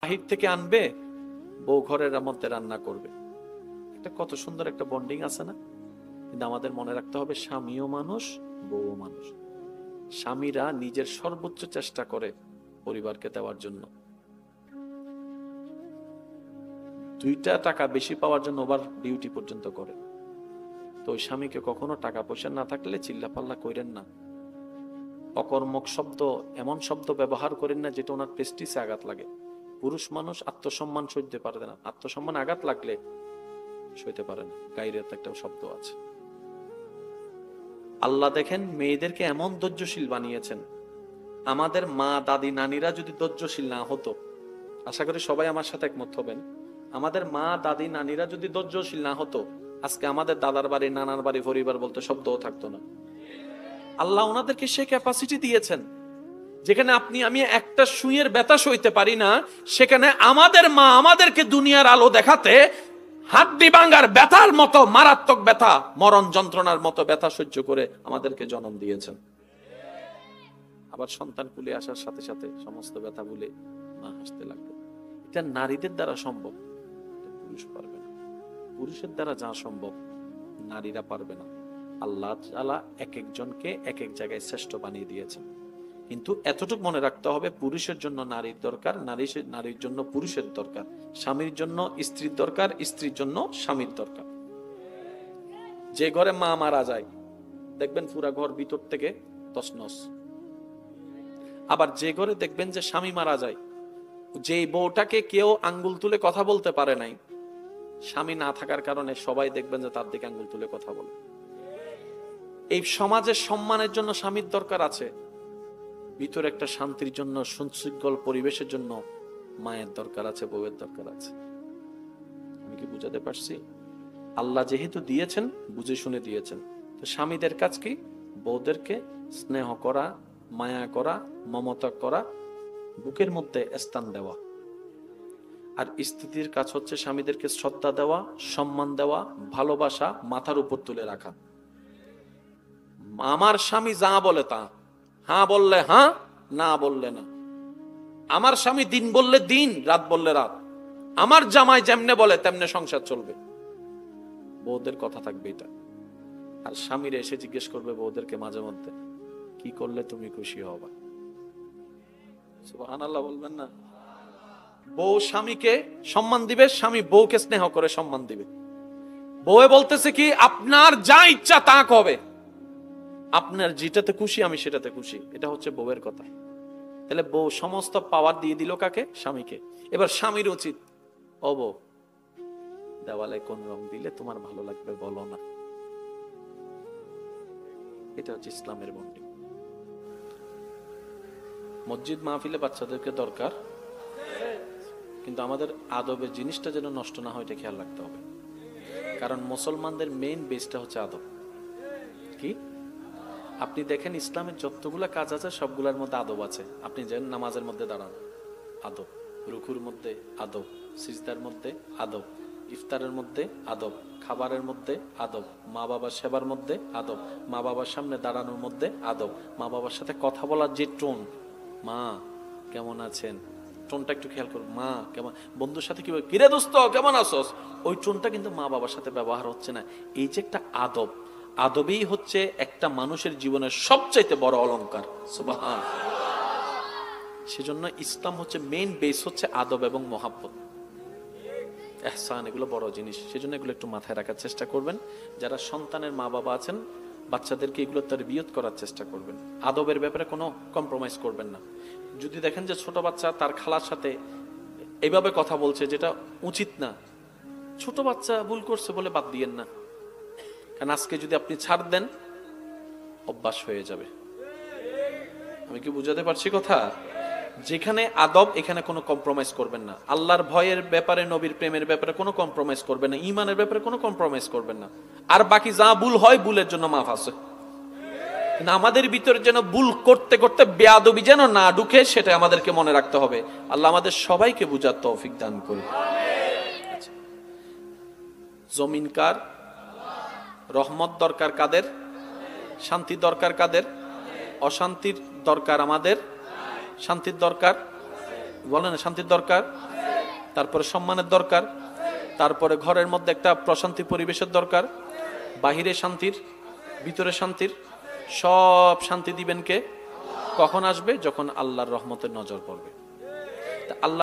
বাহির থেকে আনবে, বউ ঘরের মধ্যে রান্না করবে। এটা কত সুন্দর একটা বন্ডিং আছে না? কিন্তু আমাদের মনে রাখতে হবে, স্বামীও মানুষ, বউও মানুষ। স্বামীরা নিজের সর্বোচ্চ চেষ্টা করে পরিবারকে দেওয়ার জন্য, 2টা টাকা বেশি পাওয়ার জন্য ওভার ডিউটি পর্যন্ত করে। তো ওই স্বামীকে কখনো টাকা পয়সা না থাকলে চিল্লাপাল্লা কইরেন না, অকর্মক শব্দ, এমন শব্দ ব্যবহার করেন না যেটা ওনার প্রেস্টিজে আঘাত লাগে। পুরুষ মানুষ আত্মসম্মান সইতে পারে না, আত্মসম্মান আঘাত লাগলে সইতে পারে না। গাইরের একটা শব্দ আছে। আল্লাহ দেখেন মেয়েদেরকে এমন ধৈর্যশীল বানিয়েছেন। আমাদের মা দাদি নানিরা যদি ধৈর্যশীল না হতো, আশা করি সবাই আমার সাথে একমত হবেন, আমাদের মা দাদি নানিরা যদি ধৈর্যশীল না হতো, আজকে আমাদের দাদার বাড়ি নানার বাড়ি পরিবার বলতে শব্দও থাকতো না। আল্লাহ ওনাদেরকে সে ক্যাপাসিটি দিয়েছেন, যেখানে আপনি আমি একটা সুইয়ের ব্যথা সইতে পারি না, সেখানে আমাদের মা আমাদেরকে দুনিয়ার আলো দেখাতে হাড্ডি ভাঙার ব্যথার মতো মারাত্মক ব্যথা, মরণ যন্ত্রণার মতো ব্যথা সহ্য করে আমাদেরকে জন্ম দিয়েছেন। আবার সন্তান কুলে আসার সাথে সাথে সমস্ত ব্যথা ভুলে মা হাসতে লাগলো। এটা নারীদের দ্বারা সম্ভব, পুরুষ পারবে না। পুরুষের দ্বারা যা সম্ভব নারীরা পারবে না। আল্লাহ তাআলা এক একজনকে এক এক জায়গায় শ্রেষ্ঠ বানিয়ে দিয়েছেন। কিন্তু এতটুকু মনে রাখতে হবে, পুরুষের জন্য নারীর দরকার, নারীর জন্য পুরুষের দরকার, স্বামীর জন্য স্ত্রীর দরকার, স্ত্রীর জন্য স্বামীর দরকার। যে ঘরে মা মারা যায় দেখবেন পুরা ঘর ভিতর থেকে তছনছ। আবার যে ঘরে দেখবেন যে স্বামী মারা যায়, যে বউটাকে কেউ আঙ্গুল তুলে কথা বলতে পারে নাই, স্বামী না থাকার কারণে সবাই দেখবেন যে তার দিকে আঙ্গুল তুলে কথা বলে। এই সমাজের সম্মানের জন্য স্বামীর দরকার আছে, ভিতরে একটা শান্তির জন্য, সুশৃঙ্খল পরিবেশের জন্য মায়ের দরকার আছে, বউয়ের দরকার আছে। আমি কি বুঝাতে পারছি? আল্লাহ যেহেতু দিয়েছেন বুঝে শুনে দিয়েছেন। তো স্বামীদের কাজ কি? বউদেরকে স্নেহ করা, মায়া করা, মমতা করা, বুকের মধ্যে স্থান দেওয়া। আর স্ত্রীর কাজ হচ্ছে স্বামীদেরকে শ্রদ্ধা দেওয়া, সম্মান দেওয়া, ভালোবাসা, মাথার উপর তুলে রাখা। আমার স্বামী যা বলে তা, হ্যাঁ বললে হ্যাঁ, না বললে না। আমার স্বামী দিন বললে দিন, রাত বললে রাত। আমার জামাই যেমনে বলে তেমনে সংসার চলবে। বউদের কথা থাকবে এটা। আর স্বামীরা এসে জিজ্ঞেস করবে বউদেরকে মাঝে মধ্যে, কি করলে তুমি খুশি হবা? সুবহানাল্লাহ বলবেন না? বউ স্বামীকে সম্মান দিবে, স্বামী বউকে স্নেহ করে সম্মান দিবে। বউয়ে বলতেছে কি, আপনার যা ইচ্ছা তা হবে, আপনার যেটাতে খুশি আমি সেটাতে খুশি। এটা হচ্ছে বউয়ের কথা। তাহলে বউ সমস্ত পাওয়ার দিয়ে দিল কাকে? স্বামীকে। এবার স্বামীর উচিত, ও বউ, দেওয়ালে কোন রং দিলে তোমার ভালো লাগবে বলো না। এটা হচ্ছে ইসলামের বন্ডিং। মসজিদ মাহফিলে বাচ্চাদেরকে দরকার, কিন্তু আমাদের আদবের জিনিসটা যেন নষ্ট না হয় এটা খেয়াল রাখতে হবে। কারণ মুসলমানদের মেইন বেসটা হচ্ছে আদব। কি আপনি দেখেন ইসলামের যতগুলা কাজ আছে সবগুলোর মধ্যে আদব আছে। আপনি যেন নামাজের মধ্যে দাঁড়ান, আদব। রুকুর মধ্যে আদব, সিজদার মধ্যে আদব, ইফতারের মধ্যে আদব, খাবারের মধ্যে আদব, মা বাবার সেবার মধ্যে আদব, মা বাবার সামনে দাঁড়ানোর মধ্যে আদব, মা বাবার সাথে কথা বলার যে টোন, মা কেমন আছেন, টোনটা একটু খেয়াল করুন। মা কেমন, বন্ধুর সাথে কি কিরে দোস্ত কেমন আছোস, ওই টোনটা কিন্তু মা বাবার সাথে ব্যবহার হচ্ছে না। এই যে একটা আদব, আদবেই হচ্ছে একটা মানুষের জীবনের সবচাইতে বড় অলংকার। সুবহান। সেজন্য ইসলাম হচ্ছে মেইন বেস হচ্ছে আদব এবং মহাব্বত, ইহসান, এগুলো বড় জিনিস। সেজন্য এগুলো একটু মাথায় রাখার চেষ্টা করবেন। যারা সন্তানের মা বাবা আছেন, বাচ্চাদেরকে এগুলো তারবিয়ত করার চেষ্টা করবেন। আদবের ব্যাপারে কোনো কম্প্রোমাইজ করবেন না। যদি দেখেন যে ছোট বাচ্চা তার খালার সাথে এইভাবে কথা বলছে, যেটা উচিত না, ছোট বাচ্চা ভুল করছে বলে বাদ দিয়েন না। কারণ আজকে যদি আপনি ছাড় দেন অভ্যাস হয়ে যাবে। আমি কি বুঝাতে পারছি কথা? যেখানে আদব এখানে কোনো কম্প্রোমাইজ করবেন না। আল্লাহর ভয়ের ব্যাপারে, নবীর প্রেমের ব্যাপারে কোনো কম্প্রোমাইজ করবেন না, ঈমানের ব্যাপারে কোনো কম্প্রোমাইজ করবেন না। আর বাকি যা ভুল হয় ভুলের জন্য মাফ আছে। কিন্তু আমাদের ভিতরে যেন ভুল করতে করতে বেয়াদবি যেন না ঢুকে, সেটা আমাদেরকে মনে রাখতে হবে। আল্লাহ আমাদের সবাইকে বুঝার তৌফিক দান করুন। জমিন কার? রহমত দরকার কাদের? শান্তি দরকার কাদের? অশান্তির দরকার আমাদের, শান্তির দরকার। বলেন না, শান্তির দরকার, তারপরে সম্মানের দরকার, তারপরে ঘরের মধ্যে একটা প্রশান্তি পরিবেশের দরকার, বাহিরে শান্তির, ভিতরে শান্তির, সব শান্তি দিবেন কে? কখন আসবে? যখন আল্লাহর রহমতের নজর পড়বে। তা আল্লাহ